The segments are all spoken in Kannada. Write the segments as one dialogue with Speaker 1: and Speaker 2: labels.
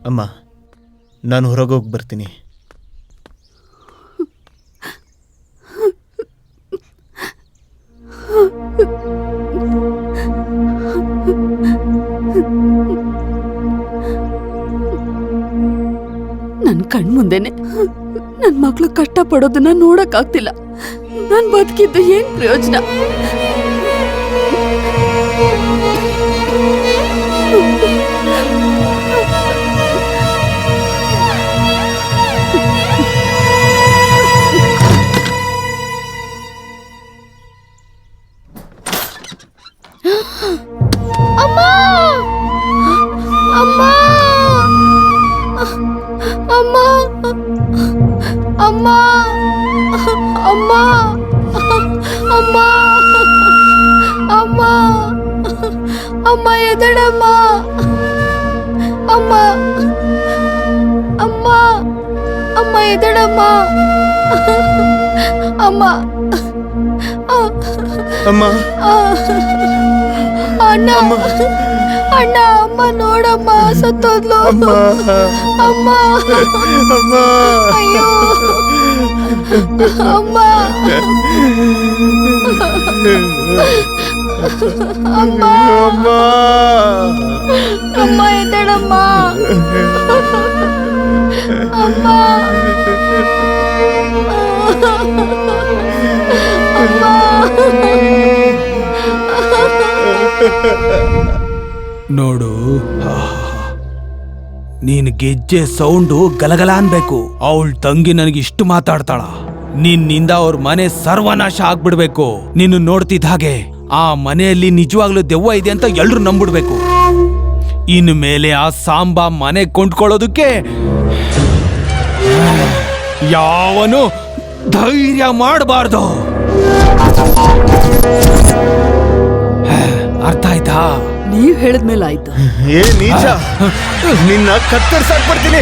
Speaker 1: ಅಮ್ಮ, ನಾನು ಹೊರಗೋಗಿ ಬರ್ತೀನಿ.
Speaker 2: ನನ್ನ ಕಣ್ಮುಂದೆನೆ ನನ್ನ ಮಕ್ಳು ಕಷ್ಟಪಡೋದನ್ನ ನೋಡಕ್ಕಾಗ್ತಿಲ್ಲ. ನಾನು ಬದುಕಿದ್ದು ಏನ್ ಪ್ರಯೋಜನ?
Speaker 3: ಅಮ್ಮ ಅಮ್ಮ ಅಮ್ಮ ಅಮ್ಮ ಅಮ್ಮ ಅಮ್ಮ ಅಮ್ಮ ಅಮ್ಮ ಎದಡಮ್ಮ ಅಮ್ಮ ಅಮ್ಮ ಅಮ್ಮ ಎದಡಮ್ಮ ಅಮ್ಮ
Speaker 1: ಅಮ್ಮ,
Speaker 3: ಅಣ್ಣ ಅಣ್ಣ ಅಮ್ಮ ನೋಡಮ್ಮ ಸತ್ತೋದ್ಲು.
Speaker 1: ಅಮ್ಮ,
Speaker 3: ಅಮ್ಮ
Speaker 1: ಅಮ್ಮ,
Speaker 3: ಅಯ್ಯೋ ಅಮ್ಮ ಅಮ್ಮ
Speaker 1: ಅಮ್ಮ,
Speaker 3: ಅಮ್ಮ ಎದ್ದೇಳಮ್ಮ ಅಮ್ಮ ಅಮ್ಮ
Speaker 4: ನೋಡು, ನೀನ್ ಗೆಜ್ಜೆ ಸೌಂಡು ಗಲಗಲ ಅನ್ಬೇಕು. ಅವಳ ತಂಗಿ ನನಗೆ ಇಷ್ಟು ಮಾತಾಡ್ತಾಳ. ನಿನ್ನಿಂದ ಅವ್ರ ಮನೆ ಸರ್ವನಾಶ ಆಗ್ಬಿಡ್ಬೇಕು. ನೀನು ನೋಡ್ತಿದ್ದ ಹಾಗೆ ಆ ಮನೆಯಲ್ಲಿ ನಿಜವಾಗ್ಲೂ ದೆವ್ವ ಇದೆ ಅಂತ ಎಲ್ರು ನಂಬಿಡ್ಬೇಕು. ಇನ್ನು ಮೇಲೆ ಆ ಸಾಂಬಾ ಮನೆ ಕೊಂಡ್ಕೊಳ್ಳೋದಕ್ಕೆ ಯಾವನು ಧೈರ್ಯ ಮಾಡಬಾರ್ದು. ಅರ್ಥ ಆಯ್ತಾ?
Speaker 2: ನೀವ್ ಹೇಳಿದ್ಮೇಲೆ ಆಯ್ತು.
Speaker 1: ಏ ನೀಚ, ನಿನ್ನ ಕತ್ತರಿಸಾಕ್ಬಿಡ್ತೀನಿ.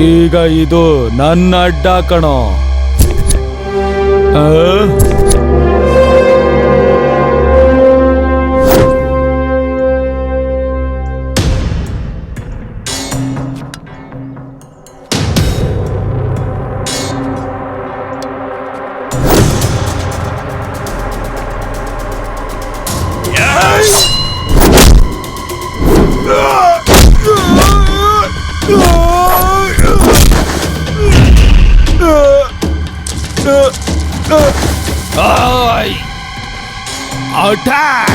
Speaker 4: ಈಗ ಇದು ನನ್ನ ಅಡ್ಡ ಕಣೋ. Attack!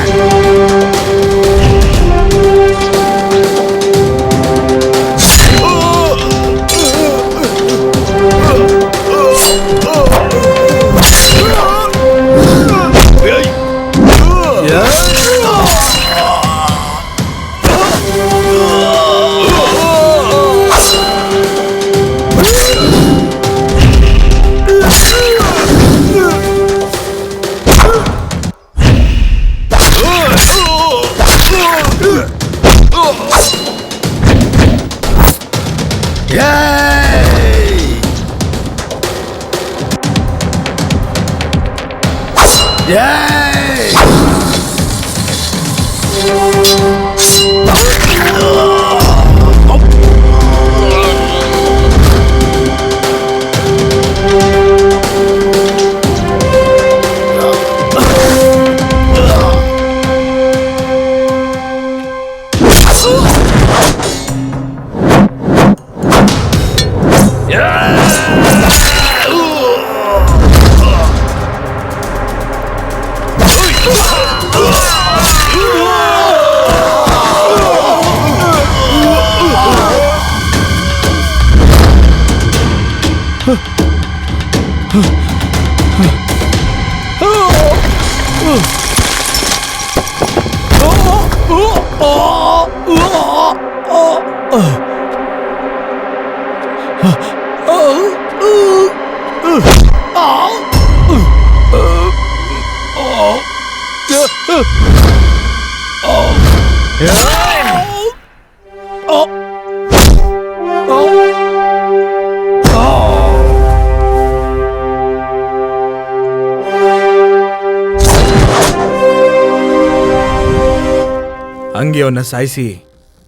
Speaker 5: ಹಂಗೆ ಅವನ್ನ ಸಾಯಿಸಿ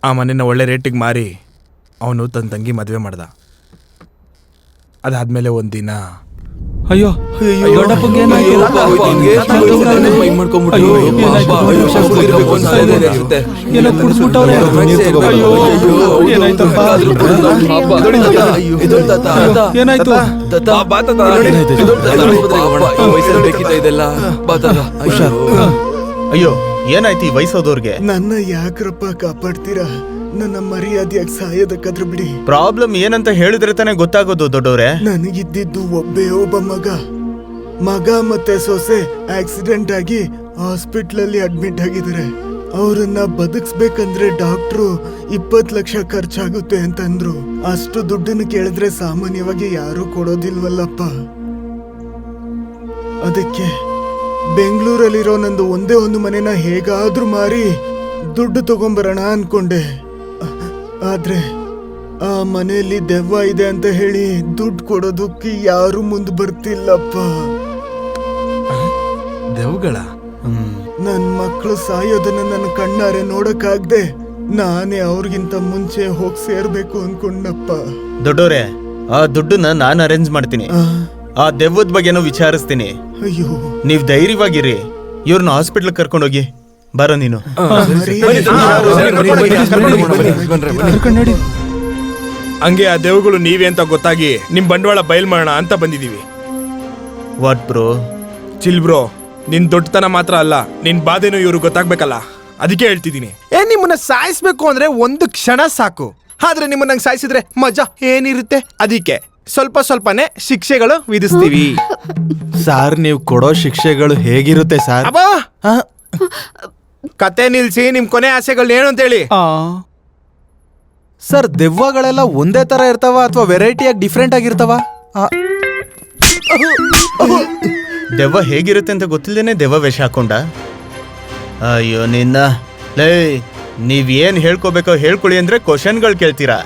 Speaker 5: ಆ ಮನೆನ ಒಳ್ಳೆ ರೇಟಿಗೆ ಮಾರಿ ಅವನು ತನ್ನ ತಂಗಿ ಮದುವೆ ಮಾಡ್ದ. ಅದಾದ್ಮೇಲೆ ಒಂದಿನ
Speaker 4: ಅಯ್ಯೋ ದೊಡ್ಡಪ್ಪಂಗೆ ಏನಾಯ್ತು?
Speaker 1: ಅಯ್ಯೋ ಏನಾಯ್ತು ಈ ವಯಸ್ಸೋದವ್ರಿಗೆ?
Speaker 6: ನನ್ನ ಯಾಕ್ರಪ್ಪ ಕಾಪಾಡ್ತೀರಾ? ನನ್ನ ಮರ್ಯಾದೆಯಾಗಿ ಸಾಯೋದಕ್ಕಾದ್ರೂ ಬಿಡಿ.
Speaker 1: ಪ್ರಾಬ್ಲಮ್ ಏನಂತ ಹೇಳಿದ್ರೆ ತಾನೇ ಗೊತ್ತಾಗೋದು ದೊಡ್ಡವ್ರೆ.
Speaker 6: ನನಗಿದ್ದಿದ್ದು ಒಬ್ಬ ಮಗ ಮತ್ತೆ ಸೊಸೆ ಆಕ್ಸಿಡೆಂಟ್ ಆಗಿ ಹಾಸ್ಪಿಟ್ಲಲ್ಲಿ ಅಡ್ಮಿಟ್ ಆಗಿದ್ದಾರೆ. ಅವರನ್ನ ಬದುಕಿಸ್ಬೇಕಂದ್ರೆ ಡಾಕ್ಟ್ರು 20 ಲಕ್ಷ ಖರ್ಚಾಗುತ್ತೆ ಅಂತಂದ್ರು. ಅಷ್ಟು ದುಡ್ಡನ್ನು ಕೇಳಿದ್ರೆ ಸಾಮಾನ್ಯವಾಗಿ ಯಾರು ಕೊಡೋದಿಲ್ವಲ್ಲಪ್ಪ. ಅದಕ್ಕೆ ಬೆಂಗಳೂರಲ್ಲಿರೋ ನಂದು ಒಂದೇ ಒಂದು ಮನೆನ ಹೇಗಾದ್ರೂ ಮಾರಿ ದುಡ್ಡು ತಗೊಂಬರೋಣ ಅನ್ಕೊಂಡೆ. ಆದ್ರೆ ಆ ಮನೆಯಲ್ಲಿ ದೆವ್ವ ಇದೆ ಅಂತ ಹೇಳಿ ದುಡ್ಡು ಕೊಡೋದಕ್ಕೆ ಯಾರು ಮುಂದೆ ಬರ್ತಿಲ್ಲಪ್ಪ.
Speaker 5: ದೆವ್ವಗಳ?
Speaker 6: ನನ್ ಮಕ್ಕಳು ಸಾಯೋದನ್ನ ನನ್ನ ಕಣ್ಣಾರೆ ನೋಡಕ್ಕಾಗ್ದೆ ನಾನೇ ಅವ್ರಿಗಿಂತ ಮುಂಚೆ ಹೋಗಿ ಸೇರ್ಬೇಕು ಅನ್ಕೊಂಡಪ್ಪ.
Speaker 1: ದೊಡ್ಡವ್ರೆ, ಆ ದುಡ್ಡನ್ನ ನಾನು ಅರೇಂಜ್ ಮಾಡ್ತೀನಿ. ಆ ದೆವ್ವದ ಬಗ್ಗೆನೂ ವಿಚಾರಿಸ್ತೀನಿ.
Speaker 6: ಅಯ್ಯೋ,
Speaker 1: ನೀವ್ ಧೈರ್ಯವಾಗಿರಿ. ಇವ್ರನ್ನ ಹಾಸ್ಪಿಟ್ಲ್ ಕರ್ಕೊಂಡೋಗಿ. ಬರೋ ನೀನು.
Speaker 5: ಹಂಗೆ ಆ ದೆವ್ವಗಳು ನೀವೇ ಅಂತ ಗೊತ್ತಾಗಿ ನಿಮ್ ಬಂಡವಾಳ ಬಯಲ್ ಮಾಡೋಣ ಅಂತ ಬಂದಿದೀವಿ.
Speaker 1: What bro?
Speaker 5: ಚಿಲ್ ಬ್ರೋ, ನಿನ್ ದೊಡ್ಡತನ ಮಾತ್ರ ಅಲ್ಲ, ನಿನ್ ಬಾಧೆನೂ ಇವ್ರು ಗೊತ್ತಾಗ್ಬೇಕಲ್ಲ, ಅದಕ್ಕೆ ಹೇಳ್ತಿದ್ದೀನಿ. ನಿಮ್ಮನ್ನ ಸಾಯಿಸ್ಬೇಕು ಅಂದ್ರೆ ಒಂದು ಕ್ಷಣ ಸಾಕು, ಆದ್ರೆ ನಿಮ್ಮನ್ನ ಸಾಯಿಸಿದ್ರೆ ಮಜಾ ಏನಿರುತ್ತೆ? ಅದಕ್ಕೆ ಸ್ವಲ್ಪನೇ ಶಿಕ್ಷೆಗಳು ವಿಧಿಸ್ತೀವಿ.
Speaker 7: ಸಾರ್, ನೀವು ಕೊಡೋ ಶಿಕ್ಷೆಗಳು ಹೇಗಿರುತ್ತೆ ಸಾರ್?
Speaker 5: ಅಬ್ಬಾ, ಕತೆ ನಿಲ್ಸಿ, ನಿಮ್ ಕೊನೆ ಆಸೆಗಳು ಏನು ಅಂತ ಹೇಳಿ.
Speaker 7: ಸರ್, ದೆವ್ವಗಳೆಲ್ಲ ಒಂದೇ ತರ ಇರ್ತಾವ ಅಥವಾ ವೆರೈಟಿಯಾಗಿ ಡಿಫ್ರೆಂಟ್ ಆಗಿರ್ತಾವ?
Speaker 1: ದೆವ್ವ ಹೇಗಿರುತ್ತೆ ಅಂತ ಗೊತ್ತಿಲ್ದೇನೆ ದೆವ್ವ ವೇಷ ಹಾಕೊಂಡ? ಅಯ್ಯೋ ನಿನ್ನ ಲೇ, ನೀವ್ ಏನ್ ಹೇಳ್ಕೋಬೇಕೋ ಹೇಳ್ಕೊಳ್ಳಿ ಅಂದ್ರೆ ಕ್ವಶನ್ಗಳು ಕೇಳ್ತೀರಾ?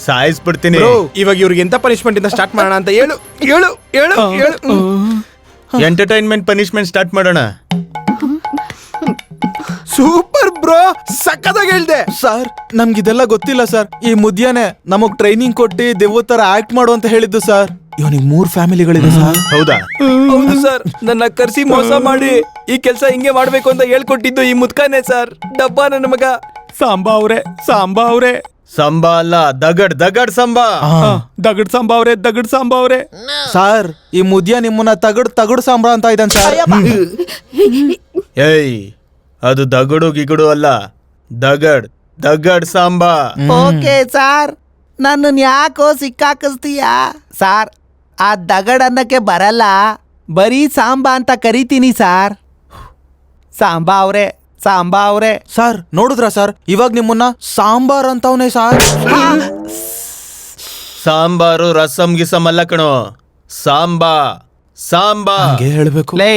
Speaker 1: ಸಾಯಿಸ್ಬಿಡ್ತೀನಿ.
Speaker 5: ಇವಾಗ ಇವ್ರಿಗೆ ಎಂತ ಪನಿಷ್ಮೆಂಟ್ ಇಂದ ಸ್ಟಾರ್ಟ್ ಮಾಡೋಣ ಅಂತ ಹೇಳು ಹೇಳು ಹೇಳು ಹೇಳು.
Speaker 1: ಎಂಟರ್ಟೈನ್ಮೆಂಟ್ ಪನಿಷ್ಮೆಂಟ್ ಸ್ಟಾರ್ಟ್ ಮಾಡೋಣ.
Speaker 5: ಸೂಪರ್ ಬ್ರೋ, ಸಕ್ಕತ್ತಾಗಿ ಹೇಳ್ದೆ.
Speaker 7: ಸರ್, ನಮ್ಗಿದೆಲ್ಲ ಗೊತ್ತಿಲ್ಲ ಸರ್. ಈ ಮುದ್ಯಾನೆ ನಮಗ್ ಟ್ರೈನಿಂಗ್ ಕೊಟ್ಟು ದೆವ್ವ ತರ ಆಕ್ಟ್ ಮಾಡು ಅಂತ ಹೇಳಿದ್ದು ಸರ್. ಇವನಿಗೆ 3 ಫ್ಯಾಮಿಲಿಗಳಿದೆ ಸರ್.
Speaker 1: ಹೌದಾ?
Speaker 8: ಹೌದು ಸರ್, ನನ್ನ ಕರ್ಸಿ ಮೋಸ ಮಾಡಿ ಈ ಕೆಲಸ ಹಿಂಗೆ ಮಾಡ್ಬೇಕು ಅಂತ ಹೇಳ್ಕೊಟ್ಟಿದ್ದು ಈ ಮುದ್ಕನೇ ಸರ್. ಡಬ್ಬ ನನ್ನ ಮಗ.
Speaker 4: ಸಾಂಬಾ ಅವ್ರೆ
Speaker 1: ಸಂಬಾ ಅಲ್ಲ, ದಗಡ್ ಸಂಬಾ.
Speaker 4: ದಗಡ್ ಸಾಂಬಾ ಅವ್ರೆ.
Speaker 7: ಸರ್, ಈ ಮುದ್ಯ ನಿಮ್ಮನ್ನ ತಗಡು ಸಾಂಬ್ರಾ ಅಂತ ಇದ್ದಾನೆ ಸರ್.
Speaker 1: ಏಯ್, ಅದು ದಗಡು ಗಿಗಡು ಅಲ್ಲ, ದಗಡ್ ಸಾಂಬಾ.
Speaker 9: ಓಕೆ ಸಾರ್, ನನ್ನನ್ನು ಯಾಕೋ ಸಿಕ್ಕಾಕಿಸ್ತೀಯ ಸಾರ್? ಆ ದಗಡ್ ಅನ್ನಕ್ಕೆ ಬರಲ್ಲ, ಬರೀ ಸಾಂಬಾ ಅಂತ ಕರಿತೀನಿ ಸಾರ್. ಸಾಂಬಾ ಅವ್ರೆ.
Speaker 7: ಸರ್, ನೋಡಿದ್ರ ಸರ್, ಇವಾಗ ನಿಮ್ಮನ್ನ ಸಾಂಬಾರ್ ಅಂತವನೇ ಸರ್.
Speaker 1: ಸಾಂಬಾರು ರಸಂ ಗಿಸಂ ಅಲ್ಲ ಕಣೋ, ಸಾಂಬಾ
Speaker 7: ಹಂಗೆ ಹೇಳ್ಬೇಕು.
Speaker 9: ಲೇ,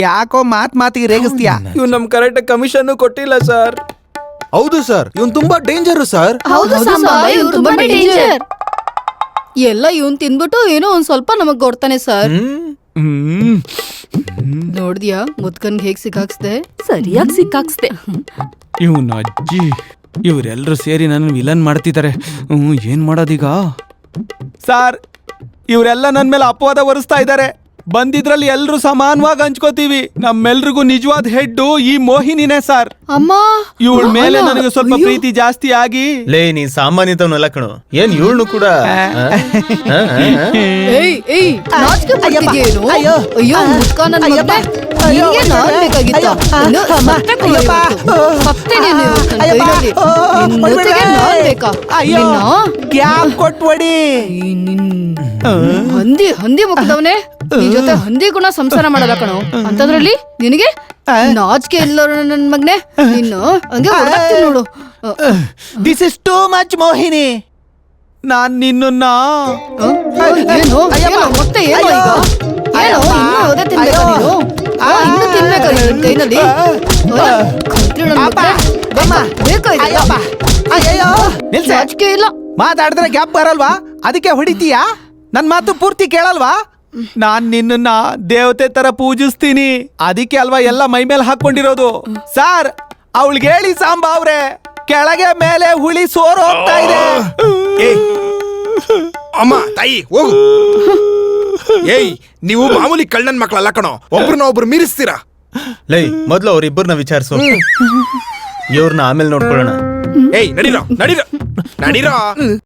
Speaker 9: ಯಾಕೋ ಮಾತಿಗೆ ರೇಗಿಸ್ತೀಯ?
Speaker 8: ಇವ್ ನಮ್ ಕರೆಕ್ಟ್ ಕಮಿಷನ್ ಕೊಟ್ಟಿಲ್ಲ ಸರ್.
Speaker 7: ಹೌದು ಸರ್, ಇವನ್ ತುಂಬಾ ಡೇಂಜರ್ ಸರ್.
Speaker 3: ಹೌದು ಸಾಂಬಾ, ಇವ್ನು ತುಂಬಾ ಡೇಂಜರ್. ಎಲ್ಲ ಇವನ್ ತಿಂದ್ಬಿಟ್ಟು ಏನೋ ಒಂದ್ ಸ್ವಲ್ಪ ನಮಗ್ ಕೊಡ್ತಾನೆ ಸರ್. ನೋಡ್ದ್ಯಾ ಮುದ್ಕನ್ಗೆ ಹೇಗ್ ಸಿಕ್ಕಾಕ್ಸ್ದೆ?
Speaker 2: ಸರಿಯಾಗಿ ಸಿಕ್ಕಾಕ್ಸ್ದೆ.
Speaker 4: ಇವನ ಅಜ್ಜಿ, ಇವರೆಲ್ಲರೂ ಸೇರಿ ನನ್ನ ವಿಲನ್ ಮಾಡ್ತಿದ್ದಾರೆ. ಏನ್ ಮಾಡೋದೀಗ? ಸಾರ್, ಇವರೆಲ್ಲ ನನ್ ಮೇಲೆ ಅಪವಾದ ಹೊರಿಸ್ತಾ ಇದ್ದಾರೆ. ಬಂದಿದ್ರಲ್ಲಿ ಎಲ್ರು ಸಮಾನವಾಗಿ ಹಂಚ್ಕೋತೀವಿ. ನಮ್ಮೆಲ್ರಿಗೂ ನಿಜವಾದ ಹೆಡ್ ಈ ಮೋಹಿನಿನೇ ಸರ್.
Speaker 3: ಅಮ್ಮ,
Speaker 4: ಇವಳ ಮೇಲೆ ನನಗೆ ಸ್ವಲ್ಪ ಪ್ರೀತಿ ಜಾಸ್ತಿ ಆಗಿ.
Speaker 1: ಲೇ, ನೀ ಸಾಮಾನ್ಯತವನಲ್ಲ ಕಣೋ, ಏನ್ ಇವಳು ಕೂಡ.
Speaker 3: ಏಯ್ ನಾಚಿಕೆ ಪಡ್ತಿದ್ಯೇನು? ಅಯ್ಯೋ ಮುದ್ಕ ನನ್ ಮಗನೇ, ನಿನ್ಗೆ ನಾನ್ ಬೇಕಾಗಿತ್ತ? ಗೊತ್ತಾ? ಇನ್ನು ಸತ್ತೆ ಕೊಡು ಇವತ್ತು. ಸತ್ತೆ ನೀನು ಇವತ್ತು ನನ್ನ ಕೈಯಲ್ಲಿ. ನಿನ್ ಮೂತಿಗೆ ನಾನ್ ಬೇಕಾ?
Speaker 9: ಅಯ್ಯೋ
Speaker 3: ನಿನ್ನ
Speaker 9: ಗ್ಯಾಪ್ ಕೊಟ್ಬಿಡಿ.
Speaker 3: ಈ ಹಂದಿ ಮುಖದವನೇ ನಿನ್ ಜೊತೆ ಹಂದಿ ಗುಣ ಸಂಸಾರ ಮಾಡಲ್ಲ ಕಣೋ. ಅಂತದ್ರಲ್ಲಿ ನಿನಗೆ ನಾಚಿಕೆ ಇಲ್ಲೋರು ನನ್ ಮಗ್ನೆ. ನೀನು ಹಂಗೆ ಹೊರಡ್ತೀನಿ ನೋಡು.
Speaker 9: This is too much Mohini. ನಾನ್ ನಿನ್ನ
Speaker 3: ಏನು ಮತ್ತೆ ಏನು ಈಗ? ಏನು ಇನ್ನೂ ಅದೇ ತಿನ್ಬೇಕಾ ನೀನು? ಇನ್ನು ತಿನ್ಬೇಕಾ ನಿನ್ ಕೈನಲ್ಲಿ? ಕಂತ್ರಿ ನನ್ ಮಗ್ನೆ. ಬೇಕಾ ಇದೆಲ್ಲ?
Speaker 9: ಅಯ್ಯೋ ನಿಲ್ಸೆ.
Speaker 3: ನಾಚಿಕೆ ಇಲ್ಲ.
Speaker 9: ಮಾತಾಡಿದ್ರೆ ಗ್ಯಾಪ್ ಬರಲ್ವಾ? ಅದಕ್ಕೆ ಹೊಡಿತೀಯಾ? ನನ್ ಮಾತು ಪೂರ್ತಿ ಕೇಳಲ್ವಾ? ನಾನ್ ನಿನ್ನ ದೇವತೆ ತರ ಪೂಜಿಸ್ತೀನಿ. ಅದಕ್ಕೆ ಅಲ್ವಾ ಎಲ್ಲ ಮೈ ಮೇಲೆ ಹಾಕೊಂಡಿರೋದು. ಸಾರ್ ಅವಳಿಗೆ ಹೇಳಿ ಸಾಂಬಾ ಅವ್ರೆ, ಕೆಳಗೆ ಮೇಲೆ ಹುಳಿ ಸೋರು ಹೋಗ್ತಾ ಇದೆ.
Speaker 5: ಏಯ್ ಅಮ್ಮ ತಾಯಿ ಹೋಗು. ಏಯ್ ನೀವು ಮಾಮೂಲಿ ಕಳ್ಳನ್ ಮಕ್ಳಲ್ಲ ಕಣೋ, ಒಬ್ರನ್ನ ಒಬ್ರು ಮೀರಿಸ್ತೀರಾ.
Speaker 1: ಲೈ ಮೊದ್ಲು ಅವ್ರಿಬ್ಬರನ್ನ ವಿಚಾರಿಸು, ಇವ್ರನ್ನ ಆಮೇಲೆ ನೋಡ್ಕೊಳ್ಳೋಣ.
Speaker 5: ಏಯ್ ನಡೀರೋ ನಡೀರೋ ನಡೀರೋ.